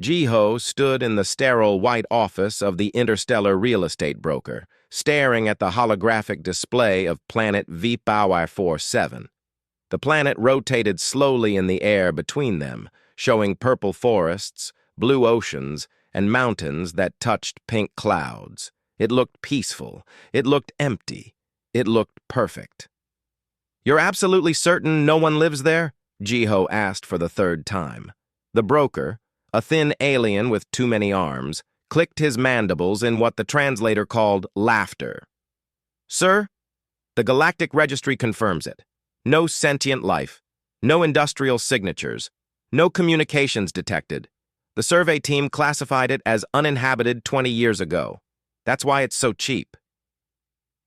Jiho stood in the sterile white office of the interstellar real estate broker, staring at the holographic display of planet HFY 47. The planet rotated slowly in the air between them, showing purple forests, blue oceans, and mountains that touched pink clouds. It looked peaceful. It looked empty. It looked perfect. "You're absolutely certain no one lives there?" Jiho asked for the third time. The broker, a thin alien with too many arms, clicked his mandibles in what the translator called laughter. "Sir, the Galactic Registry confirms it. No sentient life, no industrial signatures, no communications detected. The survey team classified it as uninhabited 20 years ago. That's why it's so cheap."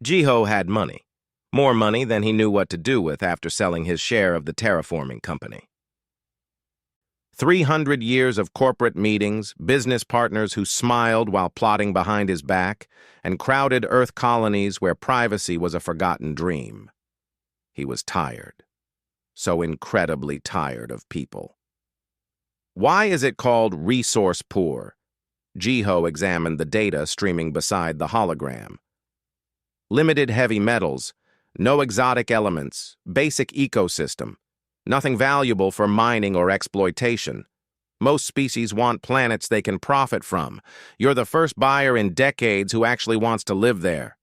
Jiho had money. More money than he knew what to do with after selling his share of the terraforming company. 300 years of corporate meetings, business partners who smiled while plotting behind his back, and crowded Earth colonies where privacy was a forgotten dream. He was tired. So incredibly tired of people. Why is it called resource poor? Jiho examined the data streaming beside the hologram. Limited heavy metals, no exotic elements, basic ecosystem. Nothing valuable for mining or exploitation. Most species want planets they can profit from. You're the first buyer in decades who actually wants to live there.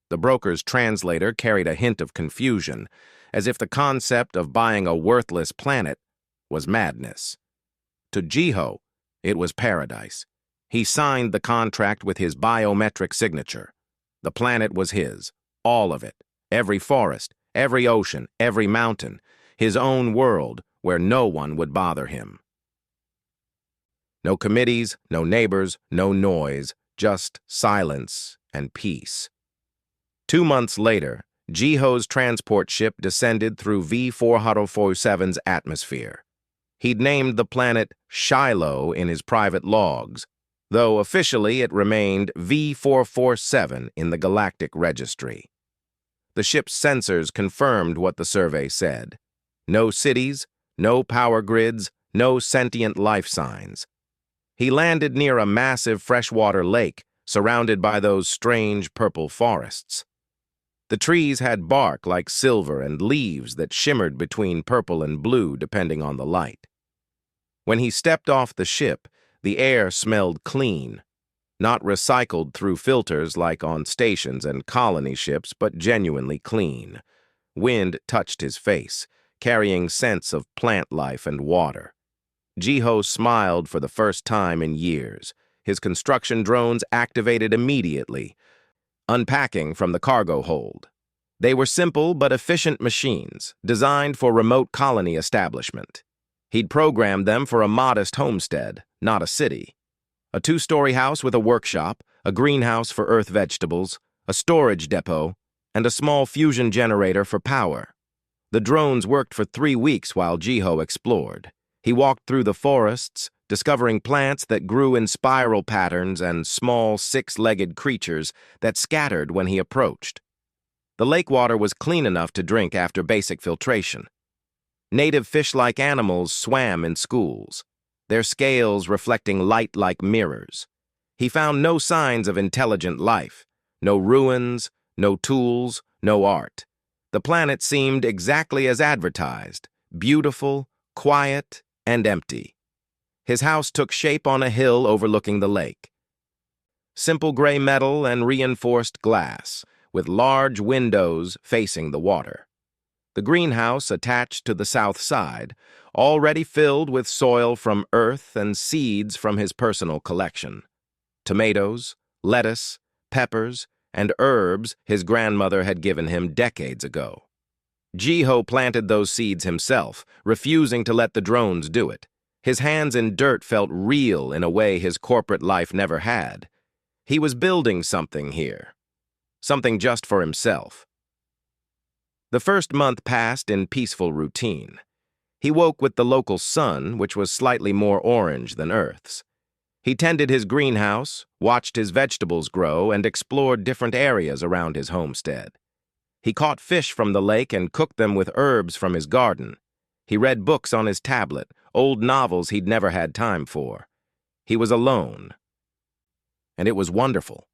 The broker's translator carried a hint of confusion, as if the concept of buying a worthless planet was madness. To Jiho, it was paradise. He signed the contract with his biometric signature. The planet was his, all of it, every forest, every ocean, every mountain, his own world where no one would bother him. No committees, no neighbors, no noise, just silence and peace. 2 months later, Jiho's transport ship descended through V447's atmosphere. He'd named the planet Shiloh in his private logs, though officially it remained V447 in the Galactic Registry. The ship's sensors confirmed what the survey said. No cities, no power grids, no sentient life signs. He landed near a massive freshwater lake, surrounded by those strange purple forests. The trees had bark like silver and leaves that shimmered between purple and blue depending on the light. When he stepped off the ship, the air smelled clean, not recycled through filters like on stations and colony ships, but genuinely clean. Wind touched his face, carrying scents of plant life and water. Jiho smiled for the first time in years. His construction drones activated immediately, unpacking from the cargo hold. They were simple but efficient machines, designed for remote colony establishment. He'd programmed them for a modest homestead, not a city. A 2-story house with a workshop, a greenhouse for earth vegetables, a storage depot, and a small fusion generator for power. The drones worked for 3 weeks while Jiho explored. He walked through the forests, discovering plants that grew in spiral patterns and small 6-legged creatures that scattered when he approached. The lake water was clean enough to drink after basic filtration. Native fish-like animals swam in schools, their scales reflecting light like mirrors. He found no signs of intelligent life, no ruins, no tools, no art. The planet seemed exactly as advertised, beautiful, quiet, and empty. His house took shape on a hill overlooking the lake. Simple gray metal and reinforced glass, with large windows facing the water. The greenhouse attached to the south side, already filled with soil from Earth and seeds from his personal collection. Tomatoes, lettuce, peppers, and herbs his grandmother had given him decades ago. Jiho planted those seeds himself, refusing to let the drones do it. His hands in dirt felt real in a way his corporate life never had. He was building something here. Something just for himself. The first month passed in peaceful routine. He woke with the local sun, which was slightly more orange than Earth's. He tended his greenhouse, watched his vegetables grow, and explored different areas around his homestead. He caught fish from the lake and cooked them with herbs from his garden. He read books on his tablet, old novels he'd never had time for. He was alone, and it was wonderful.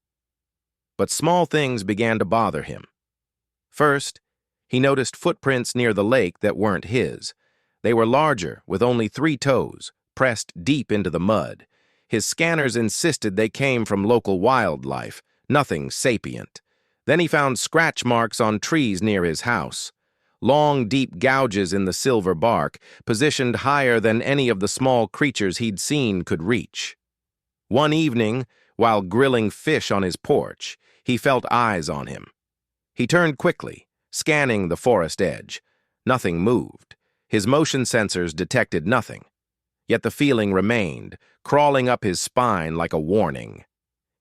But small things began to bother him. First, he noticed footprints near the lake that weren't his. They were larger, with only 3 toes, pressed deep into the mud. His scanners insisted they came from local wildlife, nothing sapient. Then he found scratch marks on trees near his house. Long, deep gouges in the silver bark, positioned higher than any of the small creatures he'd seen could reach. One evening, while grilling fish on his porch, he felt eyes on him. He turned quickly, scanning the forest edge. Nothing moved. His motion sensors detected nothing. Yet the feeling remained, crawling up his spine like a warning.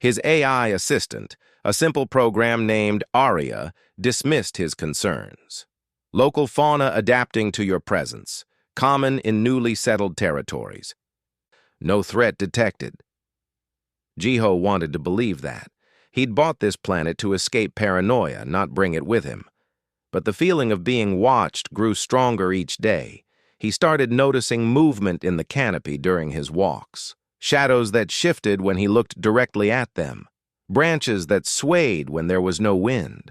His AI assistant, a simple program named Aria, dismissed his concerns. Local fauna adapting to your presence, common in newly settled territories. No threat detected. Jiho wanted to believe that. He'd bought this planet to escape paranoia, not bring it with him. But the feeling of being watched grew stronger each day. He started noticing movement in the canopy during his walks, shadows that shifted when he looked directly at them, branches that swayed when there was no wind.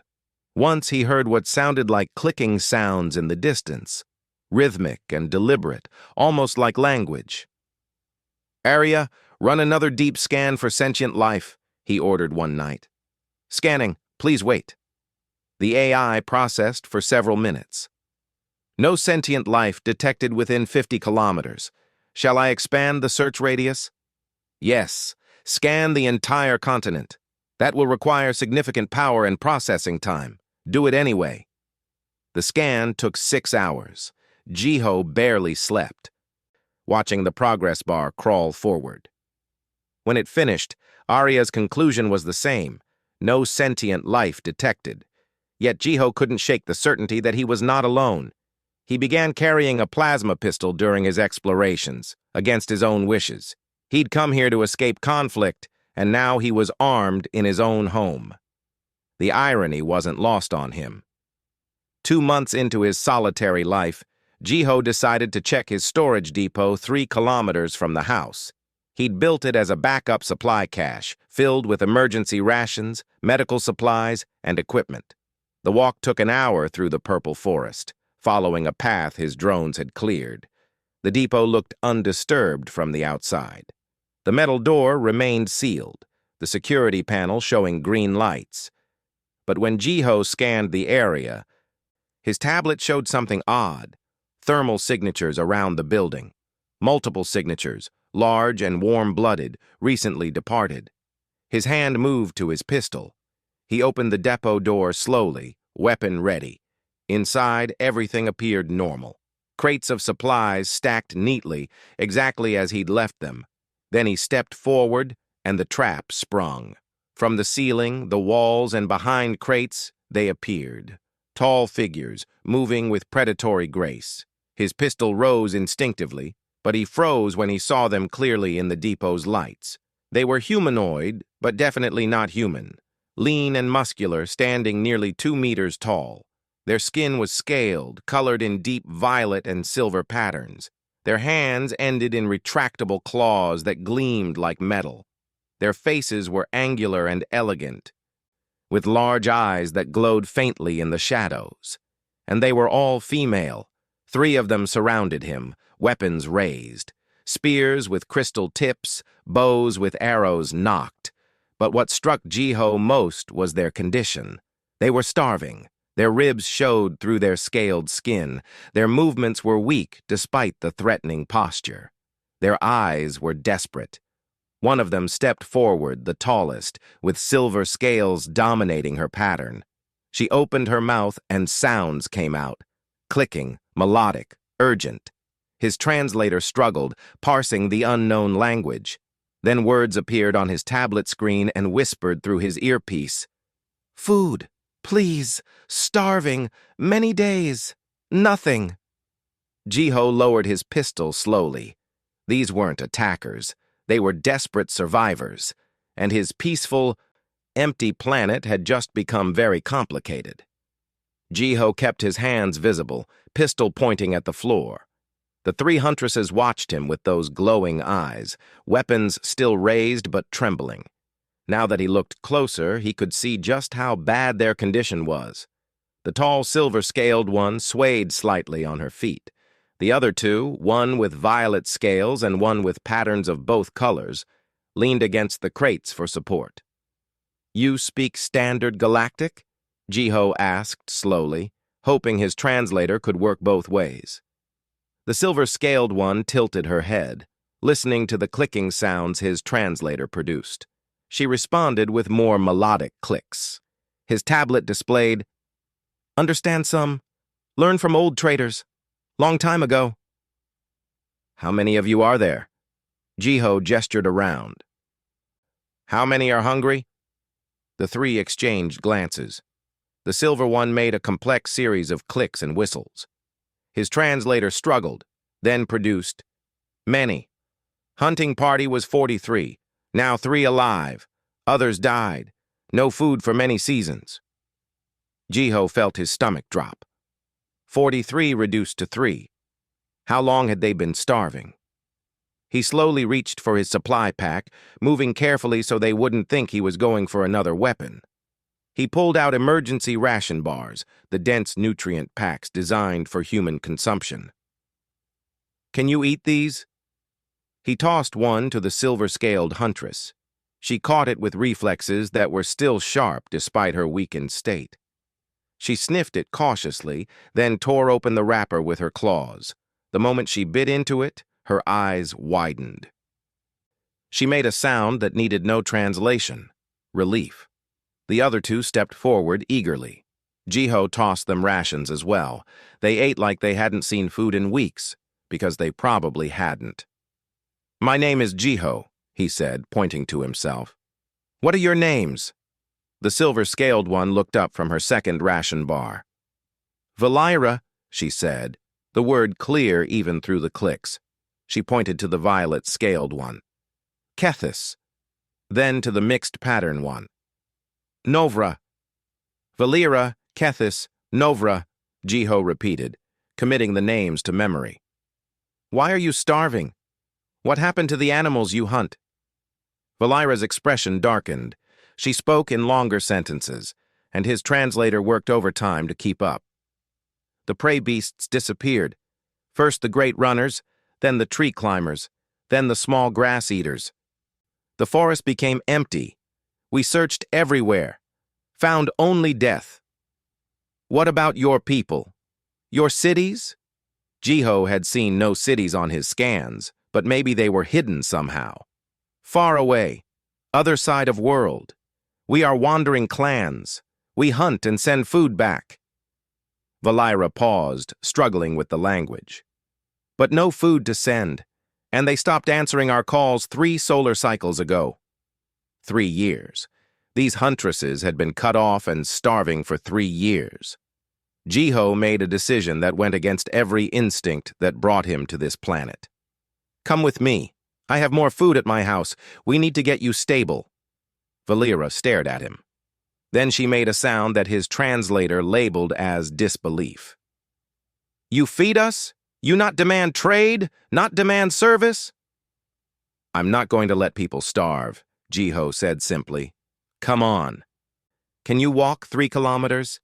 Once he heard what sounded like clicking sounds in the distance, rhythmic and deliberate, almost like language. "Aria, run another deep scan for sentient life," he ordered one night. "Scanning, please wait." The AI processed for several minutes. "No sentient life detected within 50 kilometers. Shall I expand the search radius?" "Yes. Scan the entire continent. That will require significant power and processing time. Do it anyway." The scan took 6 hours. Jiho barely slept, watching the progress bar crawl forward. When it finished, Aria's conclusion was the same: no sentient life detected. Yet Jiho couldn't shake the certainty that he was not alone. He began carrying a plasma pistol during his explorations, against his own wishes. He'd come here to escape conflict, and now he was armed in his own home. The irony wasn't lost on him. 2 months into his solitary life, Jiho decided to check his storage depot 3 kilometers from the house. He'd built it as a backup supply cache, filled with emergency rations, medical supplies, and equipment. The walk took an hour through the purple forest, following a path his drones had cleared. The depot looked undisturbed from the outside. The metal door remained sealed, the security panel showing green lights. But when Jiho scanned the area, his tablet showed something odd: thermal signatures around the building. Multiple signatures, large and warm-blooded, recently departed. His hand moved to his pistol. He opened the depot door slowly, weapon ready. Inside, everything appeared normal. Crates of supplies stacked neatly, exactly as he'd left them. Then he stepped forward, and the trap sprung. From the ceiling, the walls, and behind crates, they appeared. Tall figures, moving with predatory grace. His pistol rose instinctively, but he froze when he saw them clearly in the depot's lights. They were humanoid, but definitely not human. Lean and muscular, standing nearly 2 meters tall. Their skin was scaled, colored in deep violet and silver patterns. Their hands ended in retractable claws that gleamed like metal. Their faces were angular and elegant, with large eyes that glowed faintly in the shadows. And they were all female. 3 of them surrounded him, weapons raised. Spears with crystal tips, bows with arrows nocked. But what struck Jiho most was their condition. They were starving. Their ribs showed through their scaled skin. Their movements were weak despite the threatening posture. Their eyes were desperate. One of them stepped forward, the tallest, with silver scales dominating her pattern. She opened her mouth and sounds came out, clicking, melodic, urgent. His translator struggled, parsing the unknown language. Then words appeared on his tablet screen and whispered through his earpiece. "Food, please, starving, many days, nothing." Jiho lowered his pistol slowly. These weren't attackers. They were desperate survivors, and his peaceful, empty planet had just become very complicated. Jiho kept his hands visible, pistol pointing at the floor. The three huntresses watched him with those glowing eyes, weapons still raised but trembling. Now that he looked closer, he could see just how bad their condition was. The tall silver-scaled one swayed slightly on her feet. The other two, one with violet scales and one with patterns of both colors, leaned against the crates for support. "You speak Standard Galactic?" Jiho asked slowly, hoping his translator could work both ways. The silver-scaled one tilted her head, listening to the clicking sounds his translator produced. She responded with more melodic clicks. His tablet displayed, "Understand some. Learn from old traders. Long time ago." "How many of you are there?" Jiho gestured around. "How many are hungry?" The three exchanged glances. The silver one made a complex series of clicks and whistles. His translator struggled, then produced, "Many. Hunting party was 43. Now 3 alive. Others died. No food for many seasons." Jiho felt his stomach drop. 43 reduced to 3. How long had they been starving? He slowly reached for his supply pack, moving carefully so they wouldn't think he was going for another weapon. He pulled out emergency ration bars, the dense nutrient packs designed for human consumption. "Can you eat these?" He tossed one to the silver-scaled huntress. She caught it with reflexes that were still sharp despite her weakened state. She sniffed it cautiously, then tore open the wrapper with her claws. The moment she bit into it, her eyes widened. She made a sound that needed no translation: relief. The other two stepped forward eagerly. Jiho tossed them rations as well. They ate like they hadn't seen food in weeks, because they probably hadn't. "My name is Jiho," he said, pointing to himself. "What are your names?" The silver-scaled one looked up from her second ration bar. "Valira," she said, the word clear even through the clicks. She pointed to the violet-scaled one. "Kethis." Then to the mixed-pattern one. "Novra." "Valira, Kethis, Novra," Jiho repeated, committing the names to memory. "Why are you starving? What happened to the animals you hunt?" Valira's expression darkened. She spoke in longer sentences, and his translator worked overtime to keep up. The prey beasts disappeared. First the great runners, then the tree climbers, then the small grass eaters. The forest became empty. We searched everywhere, found only death. What about your people? Your cities? Jiho had seen no cities on his scans, but maybe they were hidden somehow. Far away, other side of world. We are wandering clans. We hunt and send food back. Valira paused, struggling with the language. But no food to send, and they stopped answering our calls 3 solar cycles ago. 3 years. These huntresses had been cut off and starving for 3 years. Jiho made a decision that went against every instinct that brought him to this planet. "Come with me. I have more food at my house. We need to get you stable." Valira stared at him. Then she made a sound that his translator labeled as disbelief. "You feed us? You not demand trade? Not demand service?" "I'm not going to let people starve," Jiho said simply. "Come on." "Can you walk 3 kilometers?"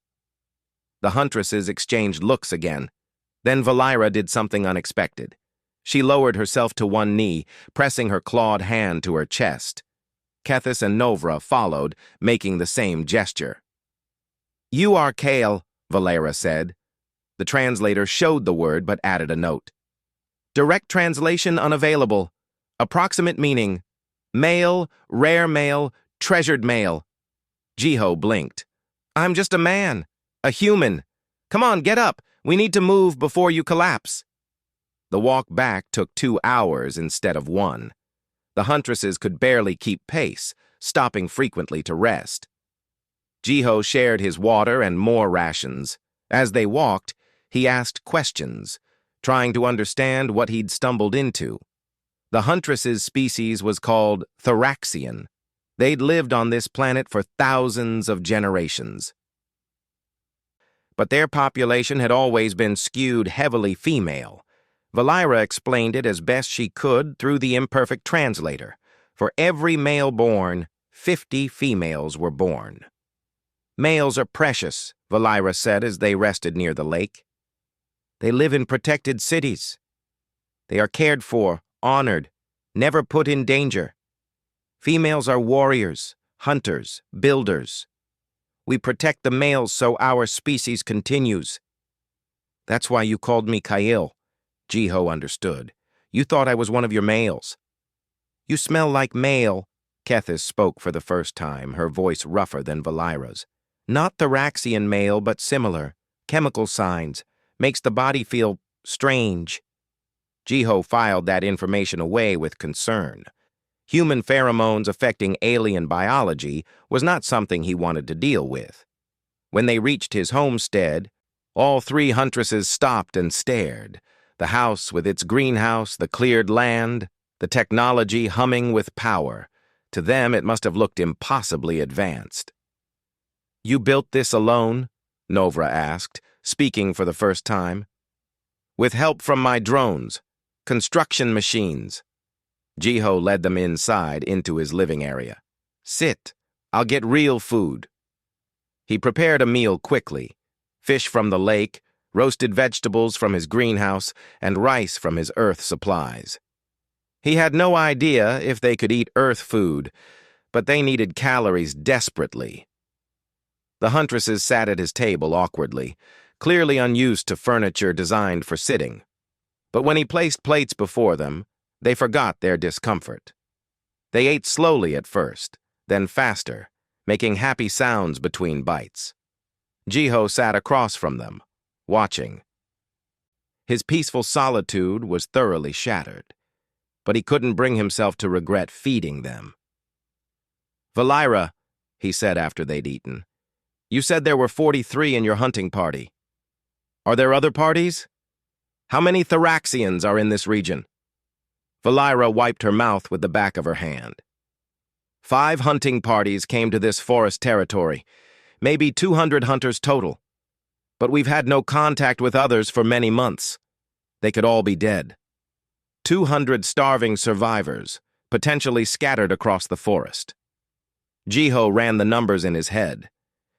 The huntresses exchanged looks again. Then Valira did something unexpected. She lowered herself to one knee, pressing her clawed hand to her chest. Kethis and Novra followed, making the same gesture. "You are Kale," Valera said. The translator showed the word but added a note. "Direct translation unavailable. Approximate meaning: male, rare male, treasured male." Jiho blinked. "I'm just a man, a human. Come on, get up. We need to move before you collapse." The walk back took 2 hours instead of 1. The huntresses could barely keep pace, stopping frequently to rest. Jiho shared his water and more rations. As they walked, he asked questions, trying to understand what he'd stumbled into. The huntresses' species was called Thoraxian. They'd lived on this planet for thousands of generations. But their population had always been skewed heavily female. Valira explained it as best she could through the imperfect translator. For every male born, 50 females were born. Males are precious, Valira said as they rested near the lake. They live in protected cities. They are cared for, honored, never put in danger. Females are warriors, hunters, builders. We protect the males so our species continues. That's why you called me Kail. Jiho understood. You thought I was one of your males. You smell like male, Kethis spoke for the first time, her voice rougher than Valira's. Not Thoraxian male, but similar. Chemical signs. Makes the body feel strange. Jiho filed that information away with concern. Human pheromones affecting alien biology was not something he wanted to deal with. When they reached his homestead, all three Huntresses stopped and stared. The house with its greenhouse, the cleared land, the technology humming with power. To them, it must have looked impossibly advanced. You built this alone? Novra asked, speaking for the first time. With help from my drones, construction machines. Jiho led them inside into his living area. Sit, I'll get real food. He prepared a meal quickly. Fish from the lake, roasted vegetables from his greenhouse, and rice from his earth supplies. He had no idea if they could eat earth food, but they needed calories desperately. The Huntresses sat at his table awkwardly, clearly unused to furniture designed for sitting. But when he placed plates before them, they forgot their discomfort. They ate slowly at first, then faster, making happy sounds between bites. Jiho sat across from them, watching. His peaceful solitude was thoroughly shattered, but he couldn't bring himself to regret feeding them. Valira, he said after they'd eaten, you said there were 43 in your hunting party. Are there other parties? How many Thoraxians are in this region? Valira wiped her mouth with the back of her hand. 5 hunting parties came to this forest territory, maybe 200 hunters total. But we've had no contact with others for many months. They could all be dead. 200 starving survivors, potentially scattered across the forest. Jiho ran the numbers in his head.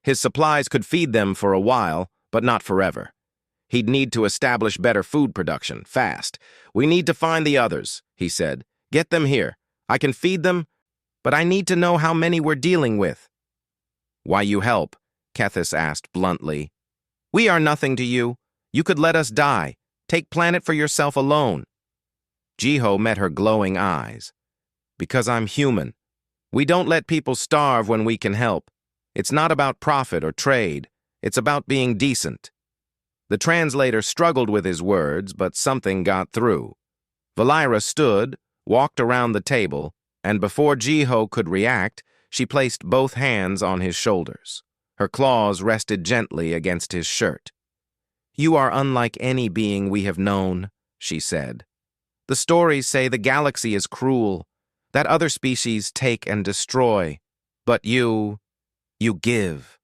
His supplies could feed them for a while, but not forever. He'd need to establish better food production, fast. We need to find the others, he said. Get them here. I can feed them, but I need to know how many we're dealing with. Why you help? Kethis asked bluntly. We are nothing to you. You could let us die. Take planet for yourself alone. Jiho met her glowing eyes. Because I'm human. We don't let people starve when we can help. It's not about profit or trade. It's about being decent. The translator struggled with his words, but something got through. Valira stood, walked around the table, and before Jiho could react, she placed both hands on his shoulders. Her claws rested gently against his shirt. You are unlike any being we have known, she said. The stories say the galaxy is cruel, that other species take and destroy, but you give.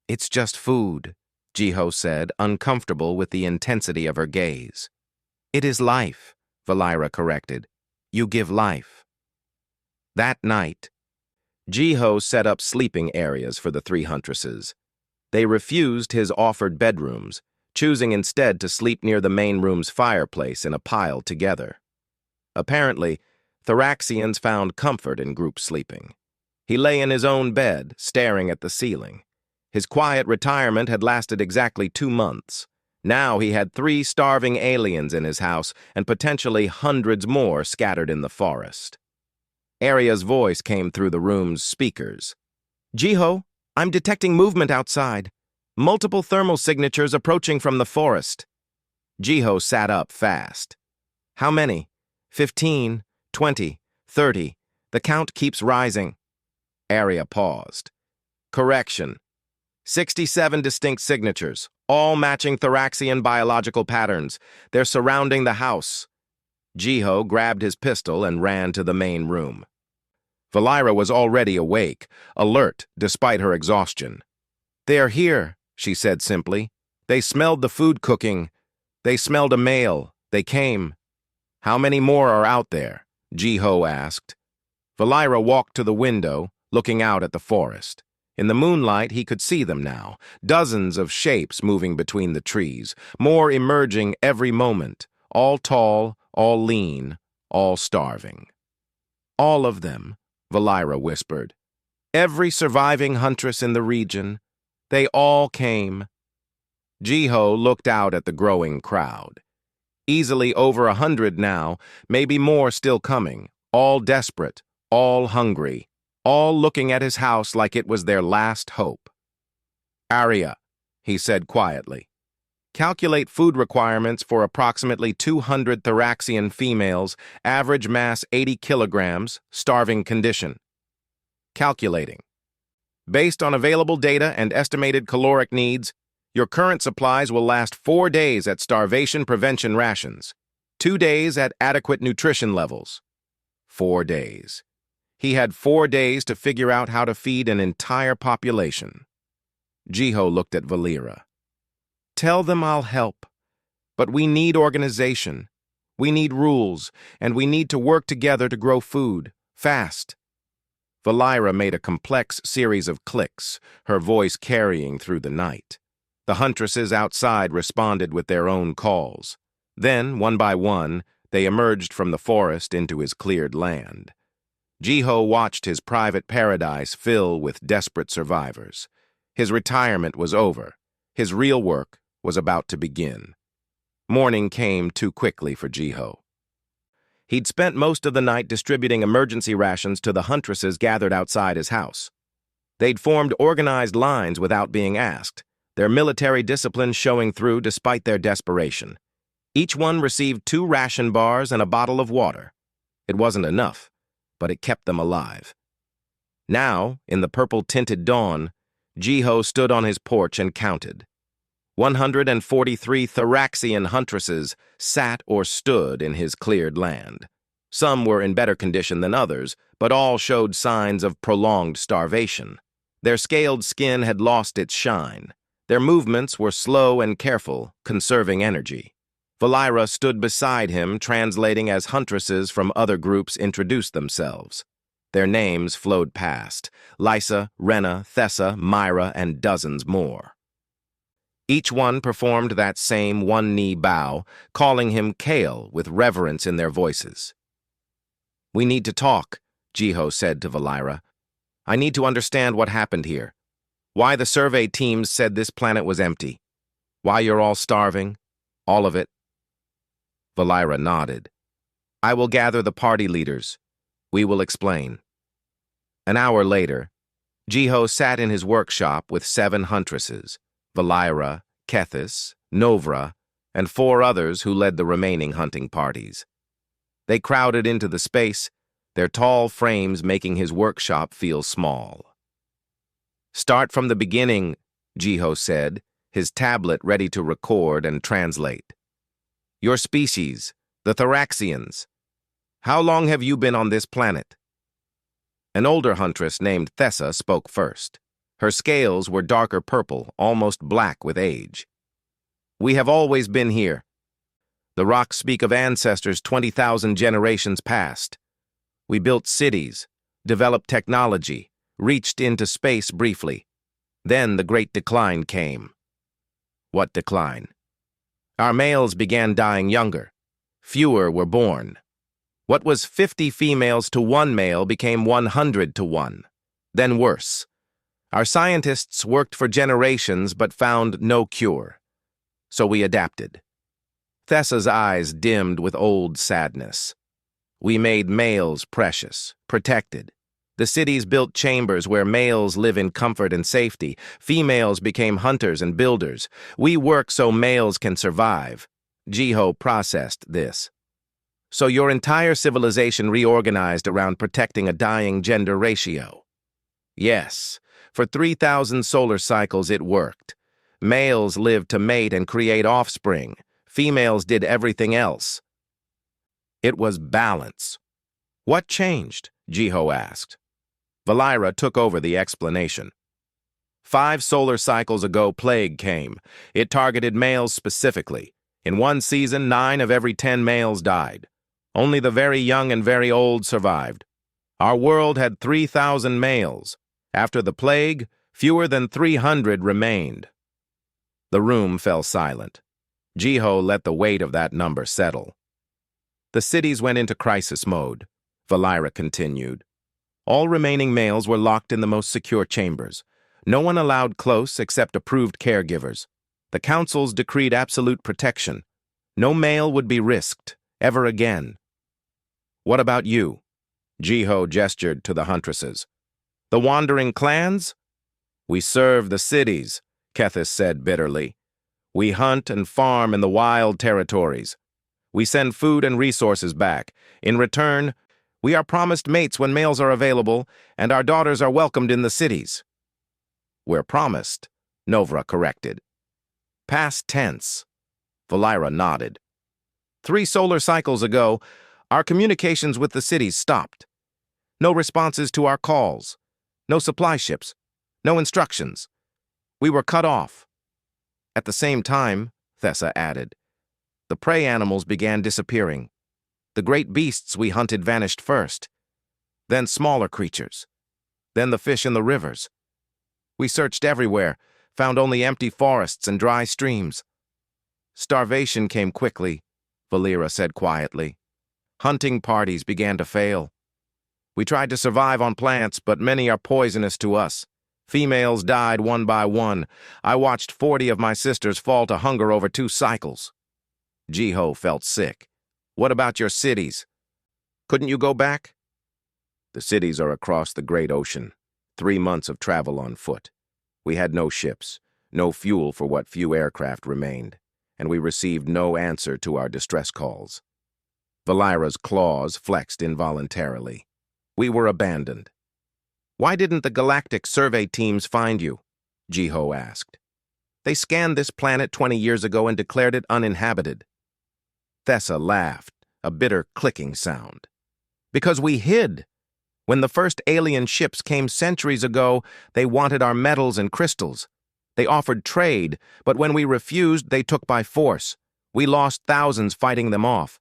It's just food, Jiho said, uncomfortable with the intensity of her gaze. It is life, Valira corrected. You give life. That night, Jiho set up sleeping areas for the 3 Huntresses. They refused his offered bedrooms, choosing instead to sleep near the main room's fireplace in a pile together. Apparently, Thoraxians found comfort in group sleeping. He lay in his own bed, staring at the ceiling. His quiet retirement had lasted exactly 2 months. Now he had 3 starving aliens in his house and potentially hundreds more scattered in the forest. Aria's voice came through the room's speakers. Jiho, I'm detecting movement outside. Multiple thermal signatures approaching from the forest. Jiho sat up fast. How many? 15, 20, 30. The count keeps rising. Aria paused. Correction. 67 distinct signatures, all matching Thoraxian biological patterns. They're surrounding the house. Jiho grabbed his pistol and ran to the main room. Valira was already awake, alert despite her exhaustion. They are here, she said simply. They smelled the food cooking. They smelled a male. They came. How many more are out there? Jiho asked. Valira walked to the window, looking out at the forest. In the moonlight, he could see them now, dozens of shapes moving between the trees, more emerging every moment, all tall, all lean, all starving. All of them, Valira whispered. Every surviving huntress in the region. They all came. Jiho looked out at the growing crowd. Easily over 100 now, maybe more still coming, all desperate, all hungry, all looking at his house like it was their last hope. Arya, he said quietly, calculate food requirements for approximately 200 Thoraxian females, average mass 80 kilograms, starving condition. Calculating. Based on available data and estimated caloric needs, your current supplies will last 4 days at starvation prevention rations, 2 days at adequate nutrition levels. 4 days. He had 4 days to figure out how to feed an entire population. Jiho looked at Valira. Tell them I'll help, but we need organization. We need rules, and we need to work together to grow food, fast. Valira made a complex series of clicks, her voice carrying through the night. The huntresses outside responded with their own calls. Then, one by one, they emerged from the forest into his cleared land. Jiho watched his private paradise fill with desperate survivors. His retirement was over. His real work was about to begin. Morning came too quickly for Jiho. He'd spent most of the night distributing emergency rations to the huntresses gathered outside his house. They'd formed organized lines without being asked, their military discipline showing through despite their desperation. Each one received 2 ration bars and a bottle of water. It wasn't enough, but it kept them alive. Now, in the purple-tinted dawn, Jiho stood on his porch and counted. 143 Thoraxian huntresses sat or stood in his cleared land. Some were in better condition than others, but all showed signs of prolonged starvation. Their scaled skin had lost its shine. Their movements were slow and careful, conserving energy. Valira stood beside him, translating as huntresses from other groups introduced themselves. Their names flowed past: Lysa, Rena, Thessa, Myra, and dozens more. Each one performed that same one-knee bow, calling him Kale with reverence in their voices. We need to talk, Jiho said to Valira. I need to understand what happened here. Why the survey teams said this planet was empty. Why you're all starving. All of it. Valira nodded. I will gather the party leaders. We will explain. An hour later, Jiho sat in his workshop with 7 huntresses, Valira, Kethis, Novra, and 4 others who led the remaining hunting parties. They crowded into the space, their tall frames making his workshop feel small. Start from the beginning, Jiho said, his tablet ready to record and translate. Your species, the Thoraxians. How long have you been on this planet? An older huntress named Thessa spoke first. Her scales were darker purple, almost black with age. We have always been here. The rocks speak of ancestors 20,000 generations past. We built cities, developed technology, reached into space briefly. Then the Great Decline came. What decline? Our males began dying younger. Fewer were born. What was 50 females to 1 male became 100 to 1. Then worse. Our scientists worked for generations but found no cure. So we adapted. Thessa's eyes dimmed with old sadness. We made males precious, protected. The cities built chambers where males live in comfort and safety. Females became hunters and builders. We work so males can survive. Jiho processed this. So your entire civilization reorganized around protecting a dying gender ratio. Yes. For 3,000 solar cycles it worked. Males lived to mate and create offspring. Females did everything else. It was balance. What changed? Jiho asked. Valira took over the explanation. 5 solar cycles ago, plague came. It targeted males specifically. In one season, 9 of every 10 males died. Only the very young and very old survived. Our world had 3,000 males. After the plague, fewer than 300 remained. The room fell silent. Jiho let the weight of that number settle. The cities went into crisis mode, Valira continued. All remaining males were locked in the most secure chambers. No one allowed close except approved caregivers. The councils decreed absolute protection. No male would be risked, ever again. What about you? Jiho gestured to the Huntresses. The wandering clans? We serve the cities, Kethis said bitterly. We hunt and farm in the wild territories. We send food and resources back. In return, we are promised mates when males are available, and our daughters are welcomed in the cities. We're promised, Novra corrected. Past tense. Valira nodded. 3 solar cycles ago, our communications with the cities stopped. No responses to our calls. No supply ships. No instructions. We were cut off. At the same time, Thessa added, the prey animals began disappearing. The great beasts we hunted vanished first. Then smaller creatures. Then the fish in the rivers. We searched everywhere, found only empty forests and dry streams. Starvation came quickly, Valira said quietly. Hunting parties began to fail. We tried to survive on plants, but many are poisonous to us. Females died one by one. I watched 40 of my sisters fall to hunger over 2 cycles. Jiho felt sick. What about your cities? Couldn't you go back? The cities are across the great ocean. 3 months of travel on foot. We had no ships, no fuel for what few aircraft remained, and we received no answer to our distress calls. Valira's claws flexed involuntarily. We were abandoned. Why didn't the Galactic survey teams find you? Jiho asked. They scanned this planet 20 years ago and declared it uninhabited. Thessa laughed, a bitter clicking sound. Because we hid. When the first alien ships came centuries ago, they wanted our metals and crystals. They offered trade, but when we refused, they took by force. We lost thousands fighting them off.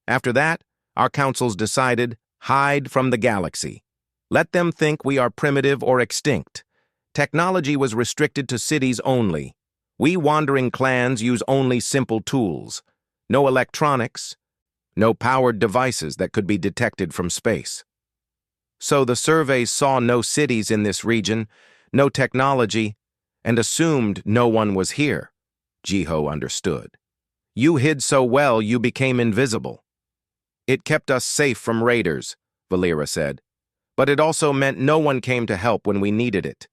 After that, our councils decided, hide from the galaxy. Let them think we are primitive or extinct. Technology was restricted to cities only. We wandering clans use only simple tools. No electronics, no powered devices that could be detected from space. So the surveys saw no cities in this region, no technology, and assumed no one was here. Jiho understood. You hid so well you became invisible. It kept us safe from raiders, Valira said, but it also meant no one came to help when we needed it.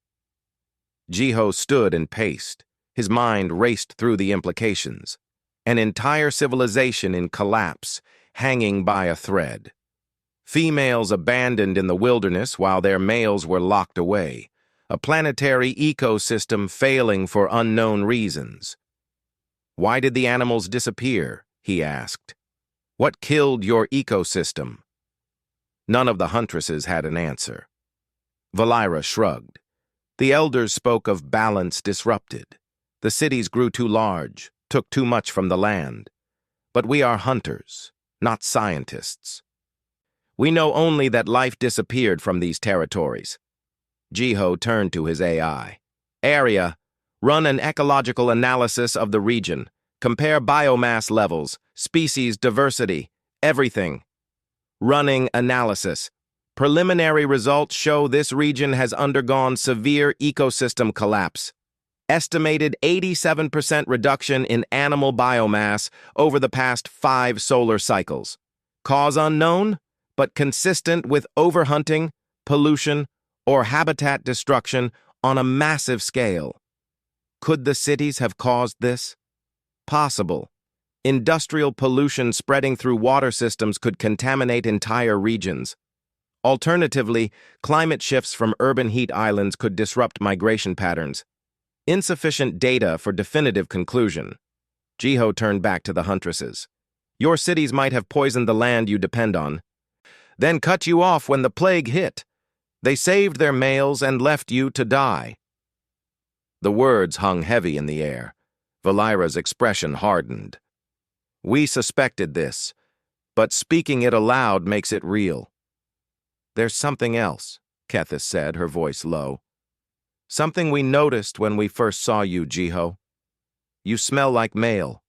Jiho stood and paced. His mind raced through the implications. An entire civilization in collapse, hanging by a thread. Females abandoned in the wilderness while their males were locked away. A planetary ecosystem failing for unknown reasons. Why did the animals disappear? He asked. What killed your ecosystem? None of the Huntresses had an answer. Valira shrugged. The elders spoke of balance disrupted. The cities grew too large, took too much from the land. But we are hunters, not scientists. We know only that life disappeared from these territories. Jiho turned to his AI. Area, run an ecological analysis of the region. Compare biomass levels, species diversity, everything. Running analysis. Preliminary results show this region has undergone severe ecosystem collapse. Estimated 87% reduction in animal biomass over the past 5 solar cycles. Cause unknown, but consistent with overhunting, pollution, or habitat destruction on a massive scale. Could the cities have caused this? Possible. Industrial pollution spreading through water systems could contaminate entire regions. Alternatively, climate shifts from urban heat islands could disrupt migration patterns. Insufficient data for definitive conclusion. Jiho turned back to the Huntresses. Your cities might have poisoned the land you depend on. Then cut you off when the plague hit. They saved their males and left you to die. The words hung heavy in the air. Valira's expression hardened. We suspected this, but speaking it aloud makes it real. There's something else, Kethis said, her voice low. Something we noticed when we first saw you, Jiho. You smell like male.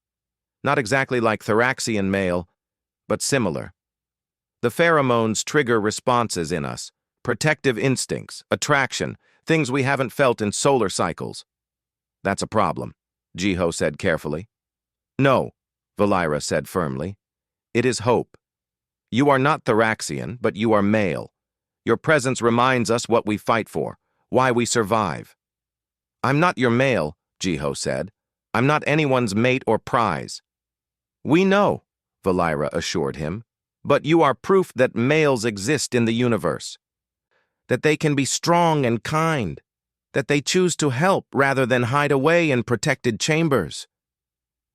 Not exactly like Thoraxian male, but similar. The pheromones trigger responses in us, protective instincts, attraction, things we haven't felt in solar cycles. That's a problem, Jiho said carefully. No, Valira said firmly. It is hope. You are not Thoraxian, but you are male. Your presence reminds us what we fight for, why we survive. I'm not your male, Jiho said. I'm not anyone's mate or prize. We know, Valira assured him, but you are proof that males exist in the universe. That they can be strong and kind. That they choose to help rather than hide away in protected chambers.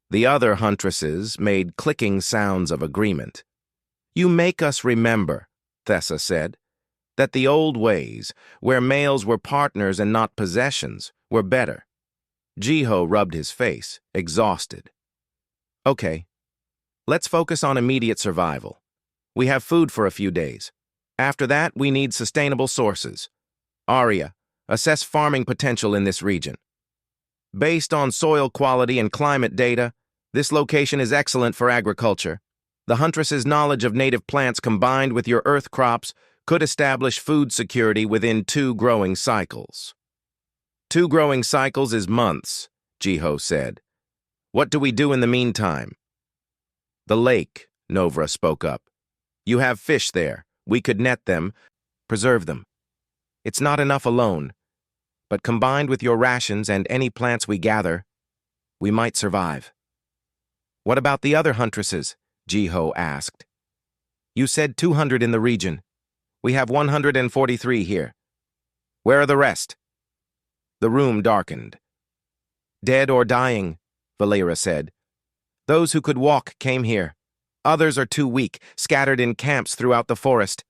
The other Huntresses made clicking sounds of agreement. You make us remember, Thessa said, that the old ways, where males were partners and not possessions, were better. Jiho rubbed his face, exhausted. Okay, let's focus on immediate survival. We have food for a few days. After that, we need sustainable sources. Arya, assess farming potential in this region. Based on soil quality and climate data, this location is excellent for agriculture. The Huntress's knowledge of native plants combined with your earth crops could establish food security within 2 growing cycles. 2 growing cycles is months, Jiho said. What do we do in the meantime? The lake, Novra spoke up. You have fish there. We could net them, preserve them. It's not enough alone, but combined with your rations and any plants we gather, we might survive. What about the other Huntresses? Jiho asked. You said 200 in the region. We have 143 here. Where are the rest? The room darkened. Dead or dying, Valera said. Those who could walk came here. Others are too weak, scattered in camps throughout the forest.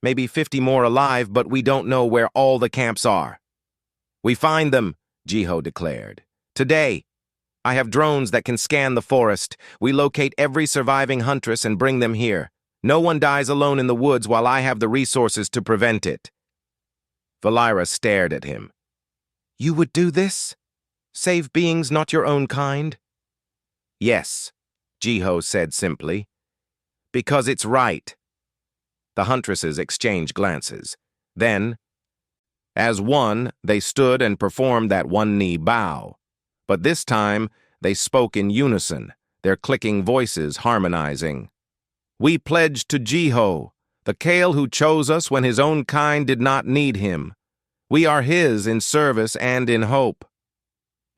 Maybe 50 more alive, but we don't know where all the camps are. We find them, Jiho declared. Today, I have drones that can scan the forest. We locate every surviving huntress and bring them here. No one dies alone in the woods while I have the resources to prevent it. Valira stared at him. You would do this? Save beings not your own kind? Yes, Jiho said simply. Because it's right. The Huntresses exchanged glances. Then, as one, they stood and performed that one-knee bow. But this time, they spoke in unison, their clicking voices harmonizing. We pledge to Jiho, the Kale who chose us when his own kind did not need him. We are his in service and in hope.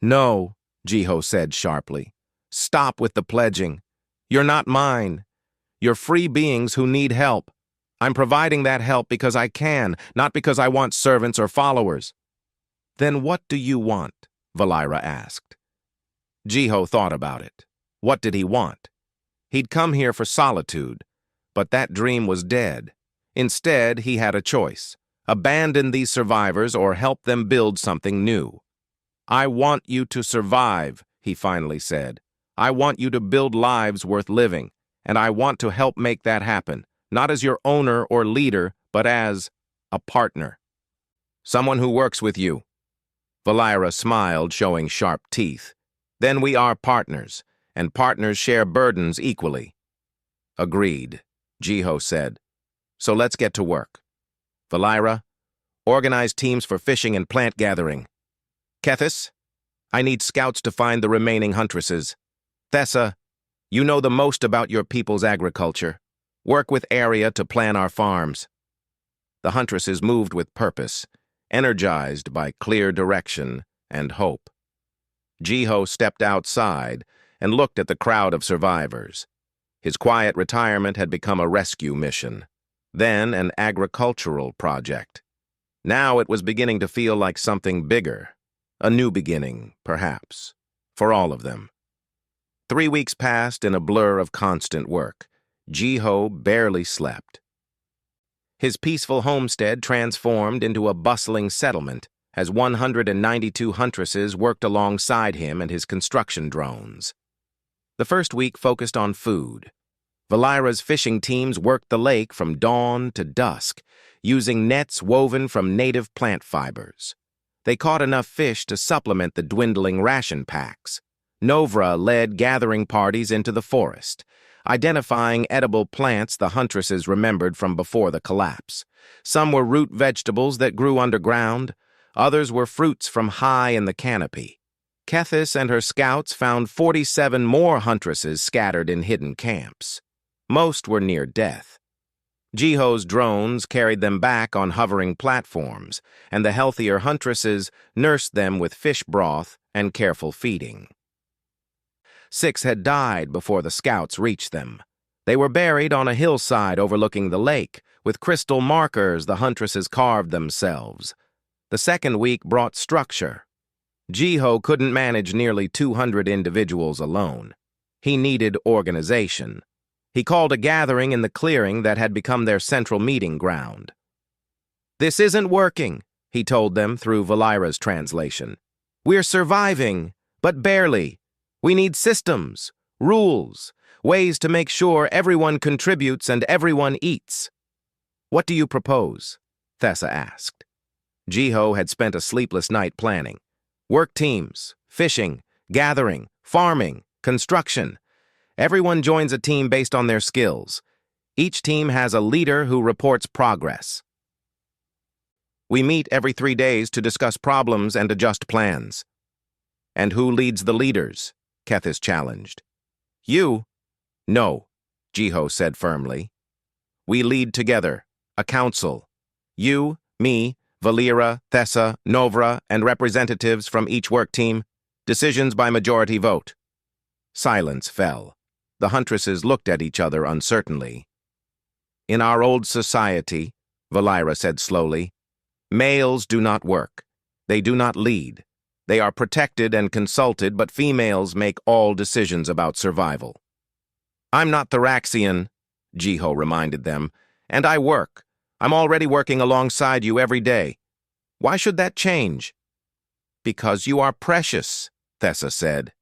No, Jiho said sharply. Stop with the pledging. You're not mine. You're free beings who need help. I'm providing that help because I can, not because I want servants or followers. Then what do you want? Valira asked. Jiho thought about it. What did he want? He'd come here for solitude, but that dream was dead. Instead, he had a choice. Abandon these survivors or help them build something new. I want you to survive, he finally said. I want you to build lives worth living, and I want to help make that happen, not as your owner or leader, but as a partner. Someone who works with you. Valira smiled, showing sharp teeth. Then we are partners, and partners share burdens equally. Agreed, Jiho said. So let's get to work. Valira, organize teams for fishing and plant gathering. Kethis, I need scouts to find the remaining Huntresses. Thessa, you know the most about your people's agriculture. Work with Arya to plan our farms. The Huntresses moved with purpose, energized by clear direction and hope. Jiho stepped outside and looked at the crowd of survivors. His quiet retirement had become a rescue mission, then an agricultural project. Now it was beginning to feel like something bigger, a new beginning, perhaps, for all of them. 3 weeks passed in a blur of constant work. Jiho barely slept. His peaceful homestead transformed into a bustling settlement as 192 Huntresses worked alongside him and his construction drones. The first week focused on food. Valira's fishing teams worked the lake from dawn to dusk, using nets woven from native plant fibers. They caught enough fish to supplement the dwindling ration packs. Novra led gathering parties into the forest, identifying edible plants the Huntresses remembered from before the collapse. Some were root vegetables that grew underground, others were fruits from high in the canopy. Kethis and her scouts found 47 more Huntresses scattered in hidden camps. Most were near death. Jiho's drones carried them back on hovering platforms, and the healthier Huntresses nursed them with fish broth and careful feeding. 6 had died before the scouts reached them. They were buried on a hillside overlooking the lake, with crystal markers the Huntresses carved themselves. The second week brought structure. Jiho couldn't manage nearly 200 individuals alone. He needed organization. He called a gathering in the clearing that had become their central meeting ground. "This isn't working," he told them through Valira's translation. "We're surviving, but barely. We need systems, rules, ways to make sure everyone contributes and everyone eats." "What do you propose?" Thessa asked. Jiho had spent a sleepless night planning. Work teams, fishing, gathering, farming, construction. Everyone joins a team based on their skills. Each team has a leader who reports progress. We meet every 3 days to discuss problems and adjust plans. "And who leads the leaders?" Kethis challenged. "You." "No," Jiho said firmly. "We lead together, a council. You, me, Valira, Thessa, Novra, and representatives from each work team. Decisions by majority vote." Silence fell. The Huntresses looked at each other uncertainly. "In our old society," Valira said slowly, "males do not work. They do not lead. They are protected and consulted, but females make all decisions about survival." "I'm not Thraxian," Jiho reminded them, "and I work. I'm already working alongside you every day. Why should that change?" "Because you are precious," Thessa said.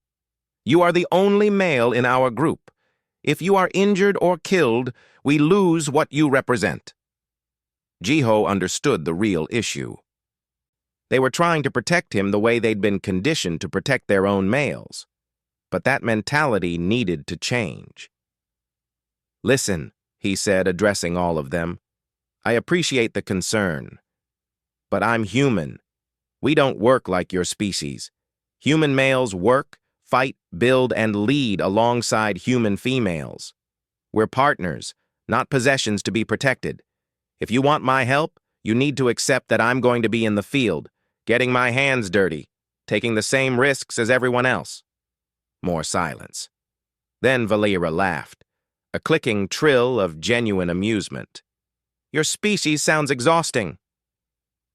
"You are the only male in our group. If you are injured or killed, we lose what you represent." Jiho understood the real issue. They were trying to protect him the way they'd been conditioned to protect their own males. But that mentality needed to change. "Listen," he said, addressing all of them. "I appreciate the concern. But I'm human. We don't work like your species. Human males work, fight, build, and lead alongside human females. We're partners, not possessions to be protected. If you want my help, you need to accept that I'm going to be in the field, getting my hands dirty, taking the same risks as everyone else." More silence. Then Valira laughed, a clicking trill of genuine amusement. "Your species sounds exhausting."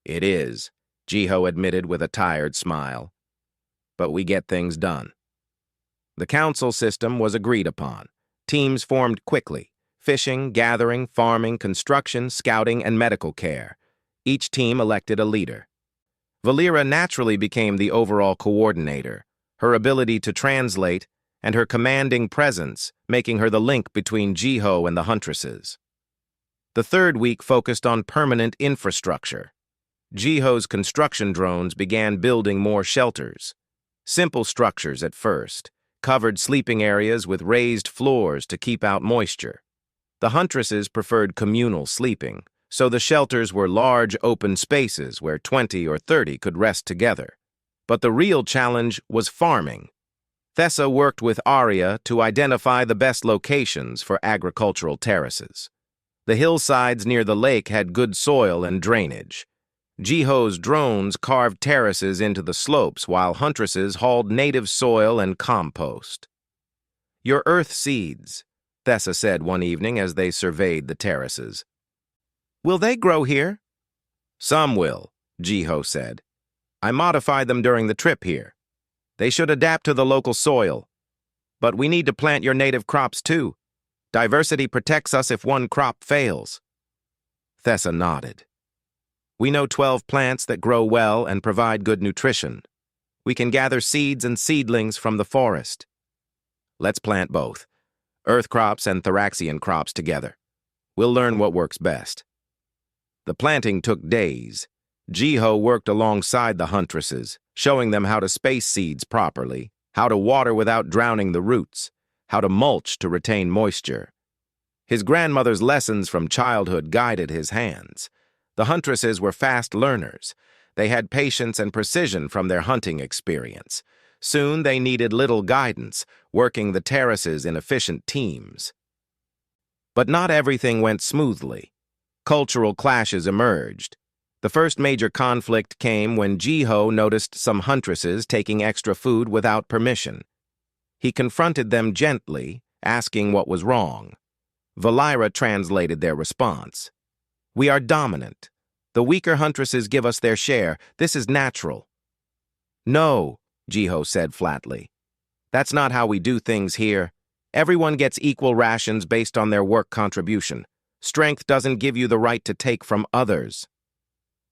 "It is," Jiho admitted with a tired smile. "But we get things done." The council system was agreed upon. Teams formed quickly: fishing, gathering, farming, construction, scouting, and medical care. Each team elected a leader. Valira naturally became the overall coordinator, her ability to translate and her commanding presence making her the link between Jiho and the Huntresses. The third week focused on permanent infrastructure. Jiho's construction drones began building more shelters. Simple structures at first, covered sleeping areas with raised floors to keep out moisture. The Huntresses preferred communal sleeping, so the shelters were large open spaces where 20 or 30 could rest together. But the real challenge was farming. Thessa worked with Arya to identify the best locations for agricultural terraces. The hillsides near the lake had good soil and drainage. Jiho's drones carved terraces into the slopes while Huntresses hauled native soil and compost. "Your earth seeds," Thessa said one evening as they surveyed the terraces. "Will they grow here?" "Some will," Jiho said. "I modified them during the trip here. They should adapt to the local soil. But we need to plant your native crops too. Diversity protects us if one crop fails." Thessa nodded. "We know 12 plants that grow well and provide good nutrition. We can gather seeds and seedlings from the forest." Let's plant both, Earth crops and Thraxian crops together. We'll learn what works best. The planting took days. Jiho worked alongside the Huntresses, showing them how to space seeds properly, how to water without drowning the roots, how to mulch to retain moisture. His grandmother's lessons from childhood guided his hands. The Huntresses were fast learners. They had patience and precision from their hunting experience. Soon they needed little guidance, working the terraces in efficient teams. But not everything went smoothly. Cultural clashes emerged. The first major conflict came when Jiho noticed some Huntresses taking extra food without permission. He confronted them gently, asking what was wrong. Valira translated their response. "We are dominant. The weaker Huntresses give us their share. This is natural." "No," Jiho said flatly. "That's not how we do things here. Everyone gets equal rations based on their work contribution. Strength doesn't give you the right to take from others."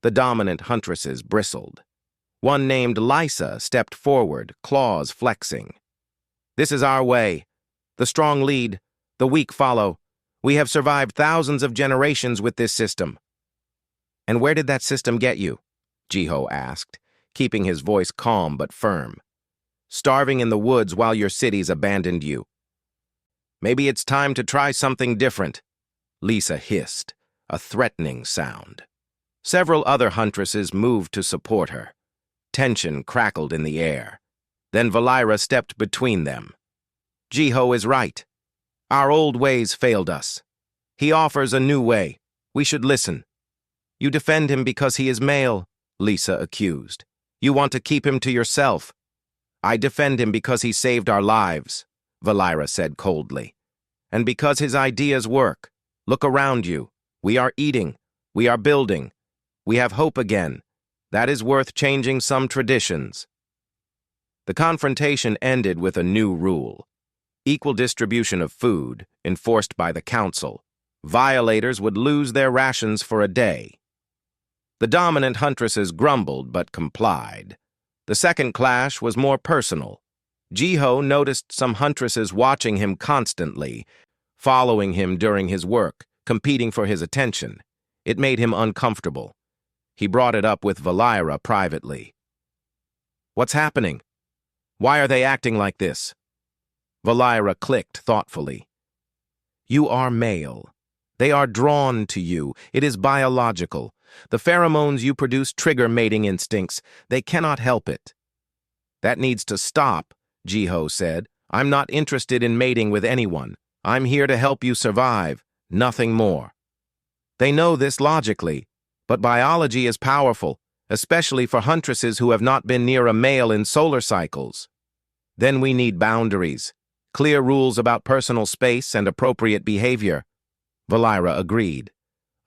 The dominant Huntresses bristled. One named Lysa stepped forward, claws flexing. "This is our way. The strong lead, the weak follow. We have survived thousands of generations with this system." "And where did that system get you?" Jiho asked, keeping his voice calm but firm. "Starving in the woods while your cities abandoned you." "Maybe it's time to try something different," Lisa hissed, a threatening sound. Several other Huntresses moved to support her. Tension crackled in the air. Then Valira stepped between them. "Jiho is right. Our old ways failed us. He offers a new way. We should listen." "You defend him because he is male," Lisa accused. "You want to keep him to yourself." "I defend him because he saved our lives," Valira said coldly. "And because his ideas work. Look around you. We are eating. We are building. We have hope again. That is worth changing some traditions." The confrontation ended with a new rule. Equal distribution of food, enforced by the council. Violators would lose their rations for a day. The dominant Huntresses grumbled but complied. The second clash was more personal. Jiho noticed some Huntresses watching him constantly, following him during his work, competing for his attention. It made him uncomfortable. He brought it up with Valira privately. "What's happening? Why are they acting like this?" Valira clicked thoughtfully. "You are male. They are drawn to you. It is biological. The pheromones you produce trigger mating instincts. They cannot help it." "That needs to stop," Jiho said. "I'm not interested in mating with anyone. I'm here to help you survive, nothing more." They know this logically, but biology is powerful, especially for Huntresses who have not been near a male in solar cycles. "Then we need boundaries, clear rules about personal space and appropriate behavior." Valira agreed.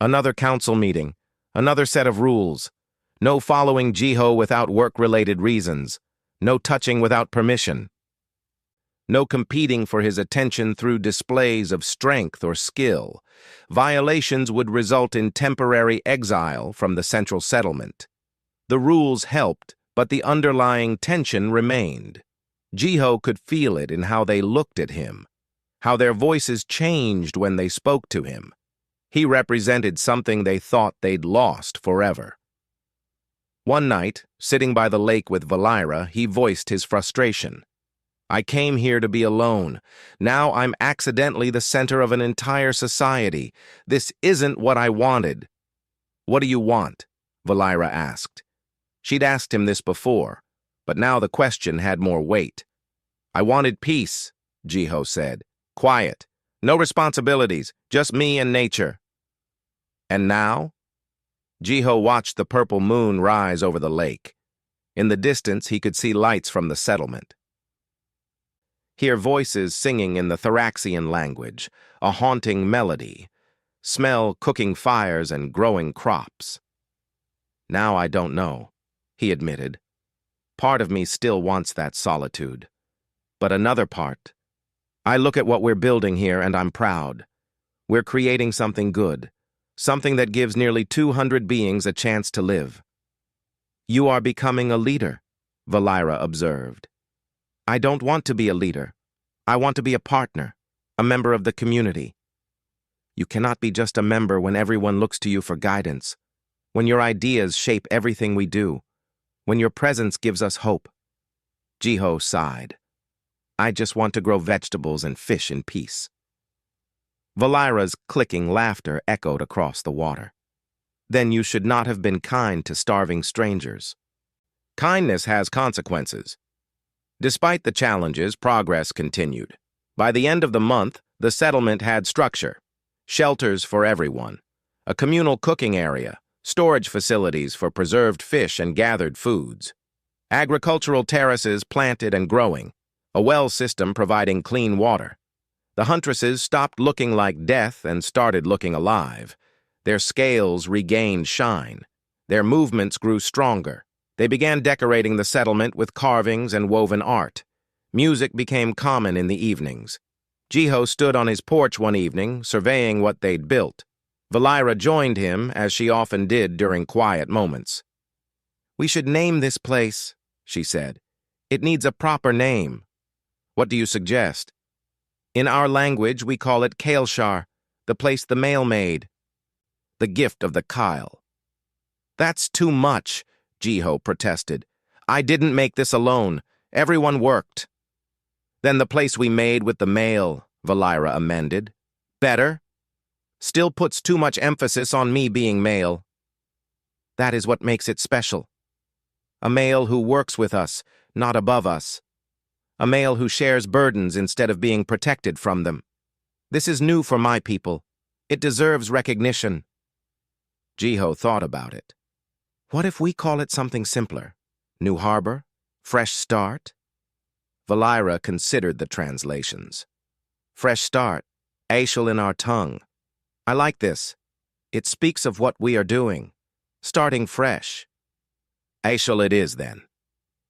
Another council meeting, another set of rules. No following Jiho without work-related reasons. No touching without permission. No competing for his attention through displays of strength or skill. Violations would result in temporary exile from the central settlement. The rules helped, but the underlying tension remained. Jiho could feel it in how they looked at him, how their voices changed when they spoke to him. He represented something they thought they'd lost forever. One night, sitting by the lake with Valira, he voiced his frustration. "I came here to be alone. Now I'm accidentally the center of an entire society. This isn't what I wanted." "What do you want?" Valira asked. She'd asked him this before, but now the question had more weight. "I wanted peace," Jiho said. "Quiet. No responsibilities, just me and nature." "And now?" Jiho watched the purple moon rise over the lake. In the distance, he could see lights from the settlement. Hear voices singing in the Thraxian language, a haunting melody. Smell cooking fires and growing crops. "Now I don't know," he admitted. "Part of me still wants that solitude. But another part, I look at what we're building here and I'm proud. We're creating something good, something that gives nearly 200 beings a chance to live." "You are becoming a leader," Valira observed. "I don't want to be a leader. I want to be a partner, a member of the community. You cannot be just a member when everyone looks to you for guidance, when your ideas shape everything we do, when your presence gives us hope. Jiho sighed. I just want to grow vegetables and fish in peace. Valira's clicking laughter echoed across the water. Then you should not have been kind to starving strangers. Kindness has consequences. Despite the challenges, progress continued. By the end of the month, the settlement had structure. Shelters for everyone, a communal cooking area, storage facilities for preserved fish and gathered foods, agricultural terraces planted and growing, a well system providing clean water. The Huntresses stopped looking like death and started looking alive. Their scales regained shine. Their movements grew stronger. They began decorating the settlement with carvings and woven art. Music became common in the evenings. Jiho stood on his porch one evening, surveying what they'd built. Valira joined him, as she often did during quiet moments. We should name this place, she said. It needs a proper name. What do you suggest? In our language, we call it Kailshar, the place the male made. The gift of the Kyle. That's too much, Jiho protested. I didn't make this alone. Everyone worked. Then the place we made with the male, Valira amended. Better? Still puts too much emphasis on me being male. That is what makes it special. A male who works with us, not above us. A male who shares burdens instead of being protected from them. This is new for my people. It deserves recognition. Jiho thought about it. What if we call it something simpler? New harbor? Fresh start? Valira considered the translations. Fresh start, Aishal in our tongue. I like this. It speaks of what we are doing. Starting fresh. Aishal it is, then.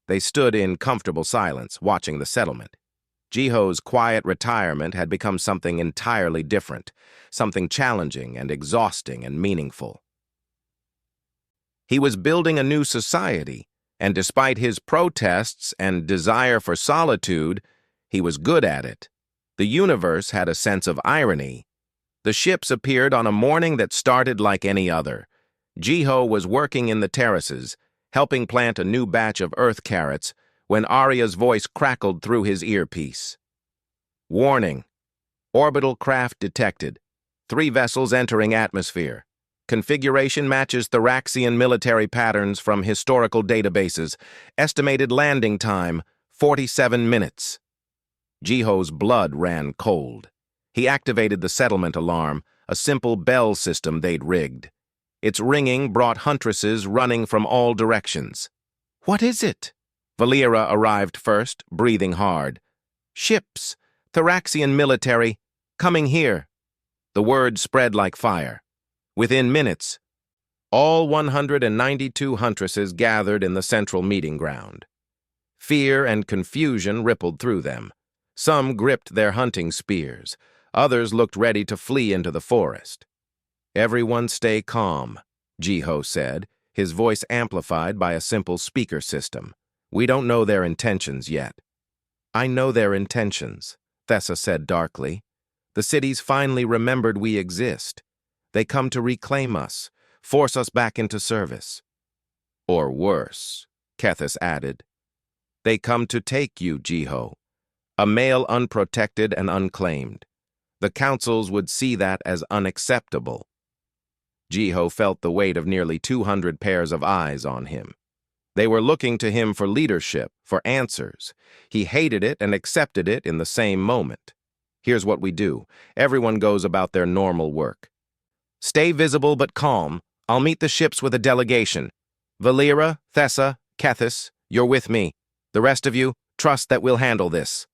They stood in comfortable silence, watching the settlement. Jiho's quiet retirement had become something entirely different, something challenging and exhausting and meaningful. He was building a new society, and despite his protests and desire for solitude, he was good at it. The universe had a sense of irony. The ships appeared on a morning that started like any other. Jiho was working in the terraces, helping plant a new batch of earth carrots, when Arya's voice crackled through his earpiece. Warning. Orbital craft detected. 3 vessels entering atmosphere. Configuration matches Thraxian military patterns from historical databases. Estimated landing time, 47 minutes. Jiho's blood ran cold. He activated the settlement alarm, a simple bell system they'd rigged. Its ringing brought Huntresses running from all directions. What is it? Valira arrived first, breathing hard. Ships, Thraxian military, coming here. The word spread like fire. Within minutes, all 192 Huntresses gathered in the central meeting ground. Fear and confusion rippled through them. Some gripped their hunting spears. Others looked ready to flee into the forest. Everyone stay calm, Jiho said, his voice amplified by a simple speaker system. We don't know their intentions yet. I know their intentions, Thessa said darkly. The cities finally remembered we exist. They come to reclaim us, force us back into service. Or worse, Kethis added. They come to take you, Jiho. A male unprotected and unclaimed. The councils would see that as unacceptable. Jiho felt the weight of nearly 200 pairs of eyes on him. They were looking to him for leadership, for answers. He hated it and accepted it in the same moment. Here's what we do. Everyone goes about their normal work. Stay visible but calm. I'll meet the ships with a delegation. Valira, Thessa, Kethis, you're with me. The rest of you, trust that we'll handle this.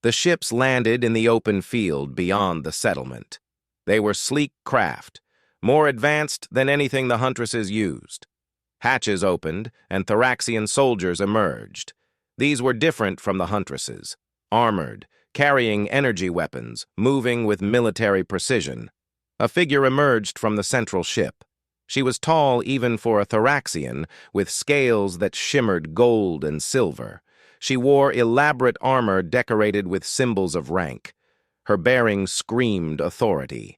The ships landed in the open field beyond the settlement. They were sleek craft, more advanced than anything the Huntresses used. Hatches opened, and Thraxian soldiers emerged. These were different from the Huntresses, armored, carrying energy weapons, moving with military precision. A figure emerged from the central ship. She was tall even for a Thraxian, with scales that shimmered gold and silver. She wore elaborate armor decorated with symbols of rank. Her bearing screamed authority.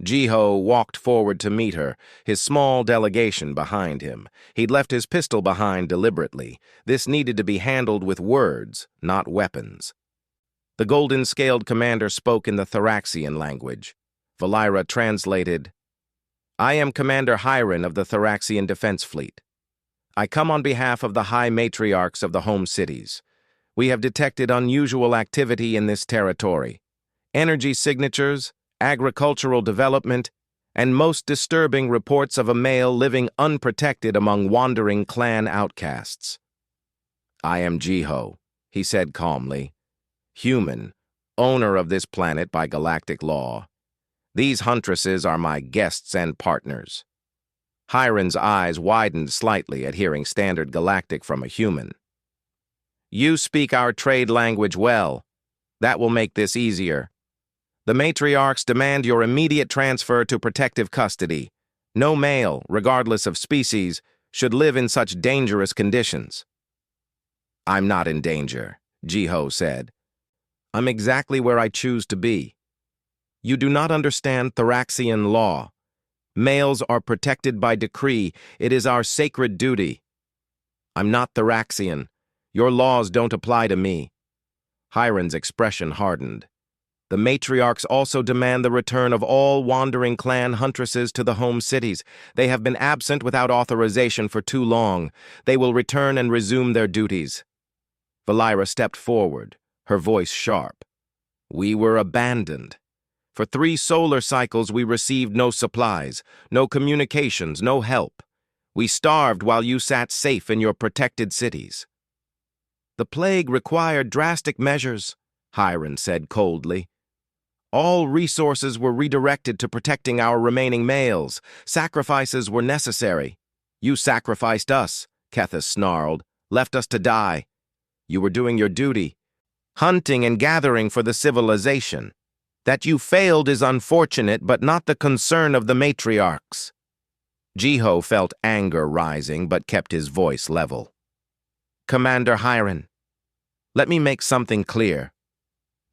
Jiho walked forward to meet her, his small delegation behind him. He'd left his pistol behind deliberately. This needed to be handled with words, not weapons. The golden-scaled commander spoke in the Thraxian language. Valira translated, "I am Commander Hiron of the Thraxian Defense Fleet. I come on behalf of the High Matriarchs of the home cities. We have detected unusual activity in this territory. Energy signatures, agricultural development, and most disturbing reports of a male living unprotected among wandering clan outcasts." "I am Jiho," he said calmly. "Human, owner of this planet by galactic law. These Huntresses are my guests and partners." Hiron's eyes widened slightly at hearing standard galactic from a human. "You speak our trade language well. That will make this easier. The matriarchs demand your immediate transfer to protective custody. No male, regardless of species, should live in such dangerous conditions." "I'm not in danger," Jiho said. "I'm exactly where I choose to be. You do not understand Thraxian law. Males are protected by decree. It is our sacred duty." "I'm not Thraxian. Your laws don't apply to me." Hiron's expression hardened. "The matriarchs also demand the return of all wandering clan Huntresses to the home cities. They have been absent without authorization for too long. They will return and resume their duties." Valira stepped forward, her voice sharp. "We were abandoned. For 3 solar cycles we received no supplies, no communications, no help. We starved while you sat safe in your protected cities." "The plague required drastic measures," Hiron said coldly. "All resources were redirected to protecting our remaining males. Sacrifices were necessary. You sacrificed us," Kethis snarled, "left us to die. You were doing your duty, hunting and gathering for the civilization. That you failed is unfortunate, but not the concern of the matriarchs." Jiho felt anger rising, but kept his voice level. "Commander Hiron, let me make something clear.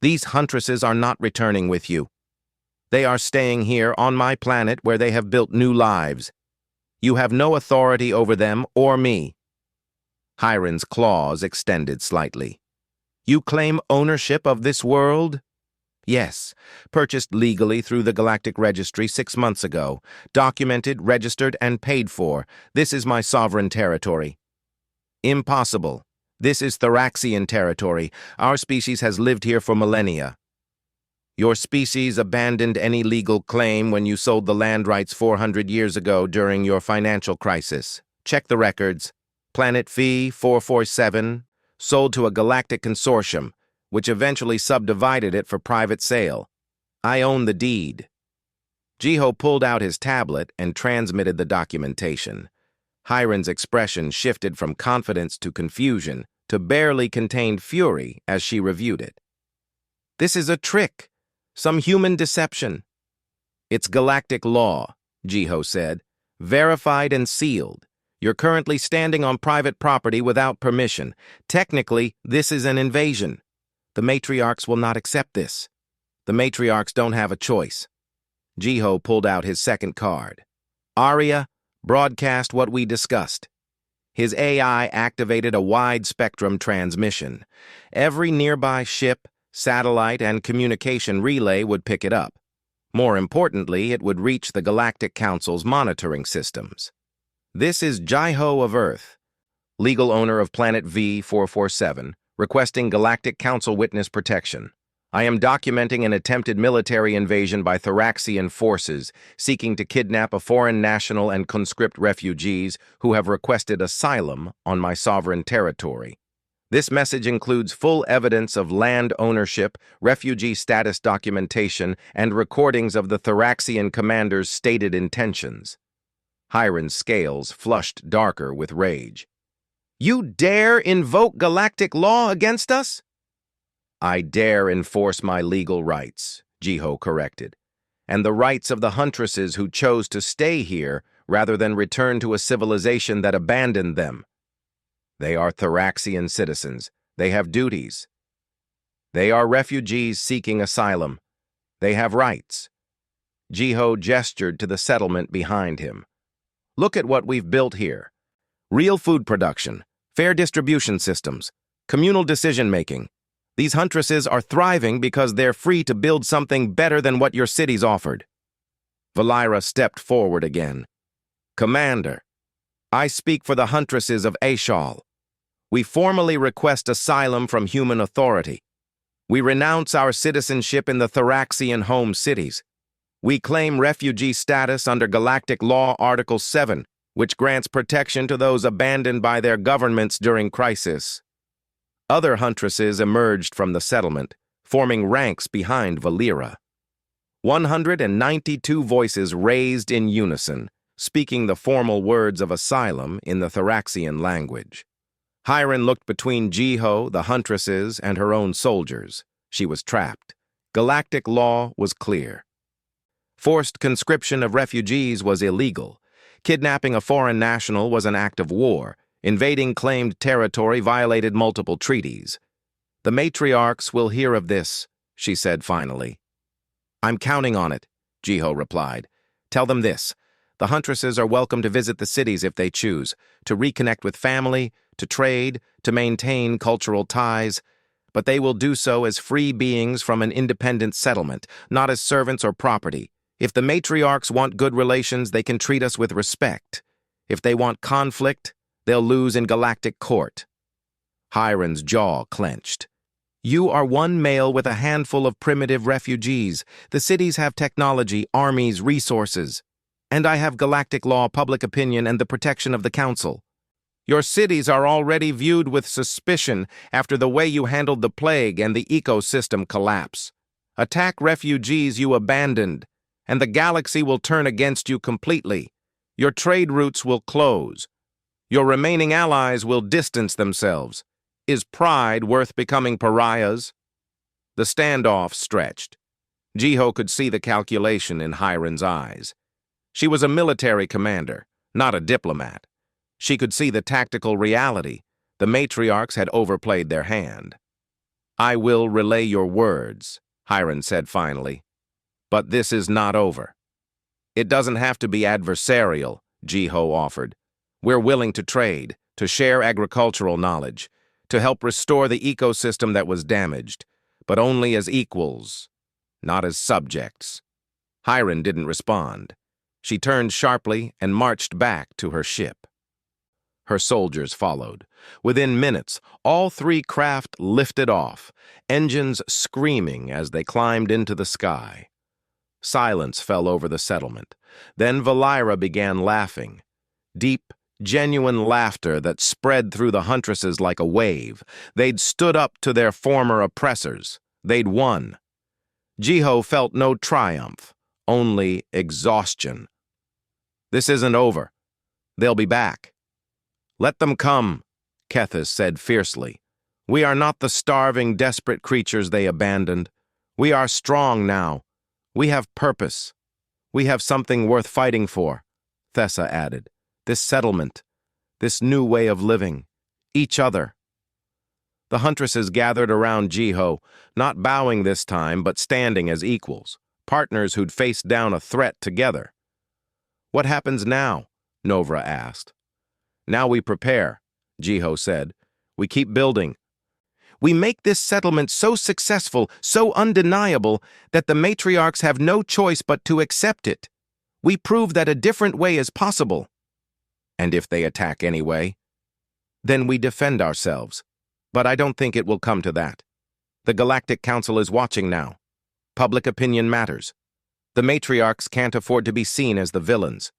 These Huntresses are not returning with you. They are staying here on my planet where they have built new lives. You have no authority over them or me." Hiron's claws extended slightly. "You claim ownership of this world?" "Yes, purchased legally through the Galactic Registry 6 months ago. Documented, registered, and paid for. This is my sovereign territory." "Impossible. This is Thraxian territory. Our species has lived here for millennia." "Your species abandoned any legal claim when you sold the land rights 400 years ago during your financial crisis. Check the records. Planet Phi 447, sold to a galactic consortium, which eventually subdivided it for private sale. I own the deed." Jiho pulled out his tablet and transmitted the documentation. Hiron's expression shifted from confidence to confusion to barely contained fury as she reviewed it. "This is a trick, some human deception." "It's galactic law," Jiho said. "Verified and sealed. You're currently standing on private property without permission. Technically, this is an invasion. The matriarchs will not accept this. The matriarchs don't have a choice." Jiho pulled out his second card. "Aria, broadcast what we discussed." His AI activated a wide-spectrum transmission. Every nearby ship, satellite, and communication relay would pick it up. More importantly, it would reach the Galactic Council's monitoring systems. "This is Jiho of Earth, legal owner of Planet V447, requesting Galactic Council witness protection. I am documenting an attempted military invasion by Thraxian forces seeking to kidnap a foreign national and conscript refugees who have requested asylum on my sovereign territory. This message includes full evidence of land ownership, refugee status documentation, and recordings of the Thraxian commander's stated intentions." Hiron's scales flushed darker with rage. "You dare invoke galactic law against us?" "I dare enforce my legal rights," Jiho corrected, "and the rights of the Huntresses who chose to stay here rather than return to a civilization that abandoned them. They are Thraxian citizens. They have duties. They are refugees seeking asylum. They have rights. Jiho gestured to the settlement behind him. Look at what we've built here. Real food production, fair distribution systems, communal decision-making. These huntresses are thriving because they're free to build something better than what your cities offered. Valira stepped forward again. Commander, I speak for the huntresses of HFY. We formally request asylum from human authority. We renounce our citizenship in the Thraxian home cities. We claim refugee status under Galactic Law Article 7, which grants protection to those abandoned by their governments during crisis. Other huntresses emerged from the settlement, forming ranks behind Valira. 192 voices raised in unison, speaking the formal words of asylum in the Thraxian language. Hiren looked between Jiho, the huntresses, and her own soldiers. She was trapped. Galactic law was clear. Forced conscription of refugees was illegal. Kidnapping a foreign national was an act of war. Invading claimed territory violated multiple treaties. The matriarchs will hear of this, she said finally. I'm counting on it, Jiho replied. Tell them this. The huntresses are welcome to visit the cities if they choose, to reconnect with family, to trade, to maintain cultural ties, but they will do so as free beings from an independent settlement, not as servants or property. If the matriarchs want good relations, they can treat us with respect. If they want conflict, they'll lose in galactic court. Hiren's jaw clenched. You are one male with a handful of primitive refugees. The cities have technology, armies, resources. And I have galactic law, public opinion, and the protection of the council. Your cities are already viewed with suspicion after the way you handled the plague and the ecosystem collapse. Attack refugees you abandoned, and the galaxy will turn against you completely. Your trade routes will close. Your remaining allies will distance themselves. Is pride worth becoming pariahs? The standoff stretched. Jiho could see the calculation in Hiren's eyes. She was a military commander, not a diplomat. She could see the tactical reality. The matriarchs had overplayed their hand. I will relay your words, Hiren said finally. But this is not over. It doesn't have to be adversarial, Jiho offered. We're willing to trade, to share agricultural knowledge, to help restore the ecosystem that was damaged, but only as equals, not as subjects. Hiren didn't respond. She turned sharply and marched back to her ship. Her soldiers followed. Within minutes, all three craft lifted off, engines screaming as they climbed into the sky. Silence fell over the settlement. Then Valira began laughing. Deep, genuine laughter that spread through the huntresses like a wave. They'd stood up to their former oppressors. They'd won. Jiho felt no triumph, only exhaustion. This isn't over. They'll be back. Let them come, Kethis said fiercely. We are not the starving, desperate creatures they abandoned. We are strong now. We have purpose. We have something worth fighting for, Thessa added. This settlement, this new way of living, each other. The huntresses gathered around Jiho, not bowing this time, but standing as equals, partners who'd faced down a threat together. What happens now? Novra asked. Now we prepare, Jiho said. We keep building. We make this settlement so successful, so undeniable, that the matriarchs have no choice but to accept it. We prove that a different way is possible. And if they attack anyway, then we defend ourselves. But I don't think it will come to that. The Galactic Council is watching now. Public opinion matters. The matriarchs can't afford to be seen as the villains.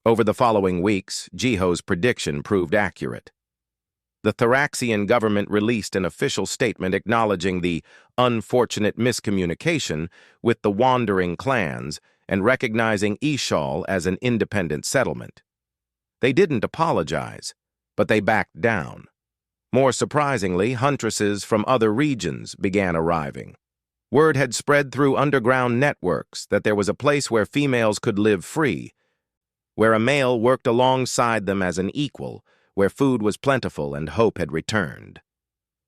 Over the following weeks, Jiho's prediction proved accurate. The Thraxian government released an official statement acknowledging the unfortunate miscommunication with the wandering clans and recognizing HFY as an independent settlement. They didn't apologize, but they backed down. More surprisingly, huntresses from other regions began arriving. Word had spread through underground networks that there was a place where females could live free, where a male worked alongside them as an equal, where food was plentiful and hope had returned.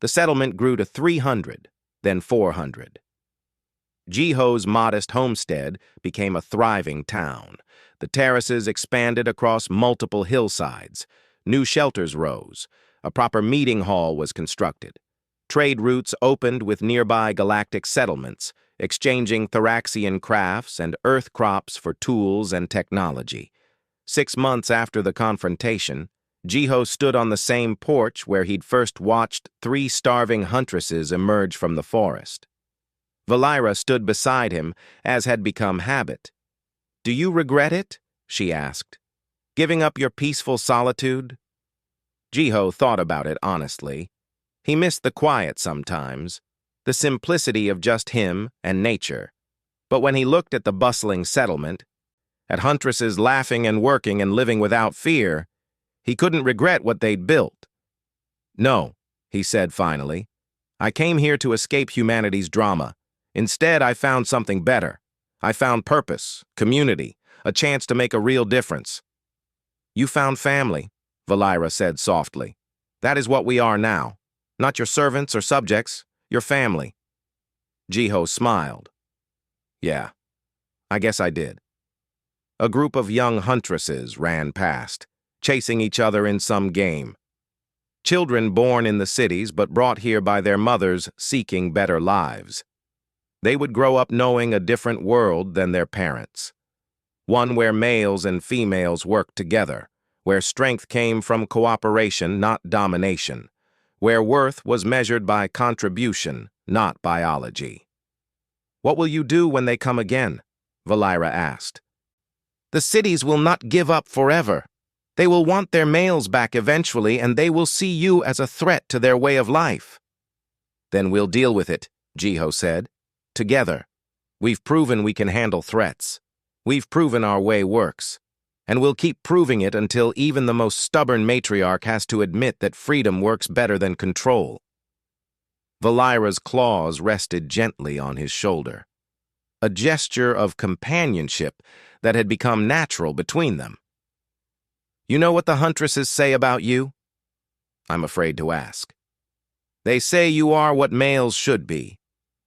The settlement grew to 300, then 400. Jiho's modest homestead became a thriving town. The terraces expanded across multiple hillsides. New shelters rose. A proper meeting hall was constructed. Trade routes opened with nearby galactic settlements, exchanging Thraxian crafts and Earth crops for tools and technology. 6 months after the confrontation, Jiho stood on the same porch where he'd first watched 3 starving huntresses emerge from the forest. Valira stood beside him, as had become habit. "Do you regret it?" she asked. "Giving up your peaceful solitude?" Jiho thought about it honestly. He missed the quiet sometimes, the simplicity of just him and nature. But when he looked at the bustling settlement, at huntresses laughing and working and living without fear, he couldn't regret what they'd built. "No," he said finally. "I came here to escape humanity's drama. Instead, I found something better. I found purpose, community, a chance to make a real difference." "You found family," Valira said softly. "That is what we are now. Not your servants or subjects, your family." Jiho smiled. "Yeah, I guess I did." A group of young huntresses ran past, chasing each other in some game. Children born in the cities but brought here by their mothers seeking better lives. They would grow up knowing a different world than their parents. One where males and females worked together, where strength came from cooperation, not domination, where worth was measured by contribution, not biology. "What will you do when they come again?" Valira asked. "The cities will not give up forever. They will want their males back eventually, and they will see you as a threat to their way of life." "Then we'll deal with it," Jiho said. "Together. We've proven we can handle threats. We've proven our way works. And we'll keep proving it until even the most stubborn matriarch has to admit that freedom works better than control." Valira's claws rested gently on his shoulder, a gesture of companionship that had become natural between them. "You know what the huntresses say about you?" "I'm afraid to ask." "They say you are what males should be.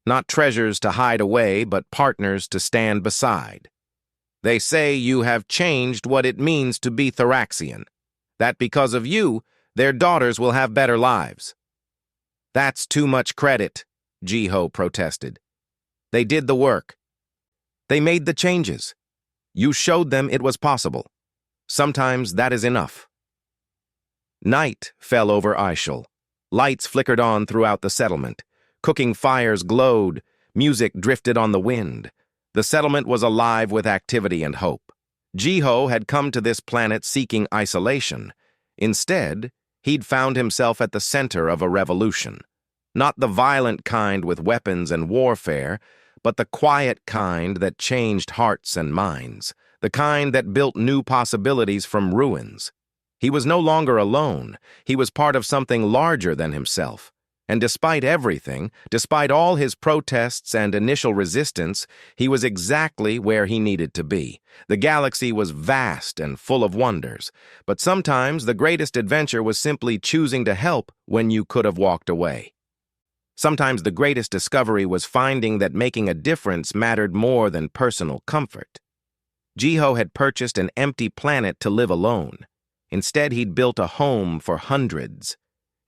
Not treasures to hide away, but partners to stand beside. They say you have changed what it means to be Thraxian, that because of you, their daughters will have better lives." "That's too much credit," Jiho protested. "They did the work. They made the changes. You showed them it was possible. Sometimes that is enough." Night fell over Ishal. Lights flickered on throughout the settlement. Cooking fires glowed. Music drifted on the wind. The settlement was alive with activity and hope. Jiho had come to this planet seeking isolation. Instead, he'd found himself at the center of a revolution. Not the violent kind with weapons and warfare, but the quiet kind that changed hearts and minds, the kind that built new possibilities from ruins. He was no longer alone. He was part of something larger than himself. And despite everything, despite all his protests and initial resistance, he was exactly where he needed to be. The galaxy was vast and full of wonders, but sometimes the greatest adventure was simply choosing to help when you could have walked away. Sometimes the greatest discovery was finding that making a difference mattered more than personal comfort. Jiho had purchased an empty planet to live alone. Instead, he'd built a home for hundreds.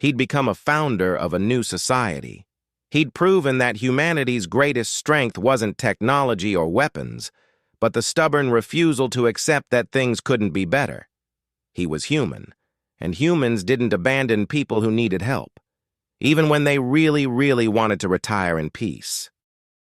He'd become a founder of a new society. He'd proven that humanity's greatest strength wasn't technology or weapons, but the stubborn refusal to accept that things couldn't be better. He was human, and humans didn't abandon people who needed help, even when they really, really wanted to retire in peace.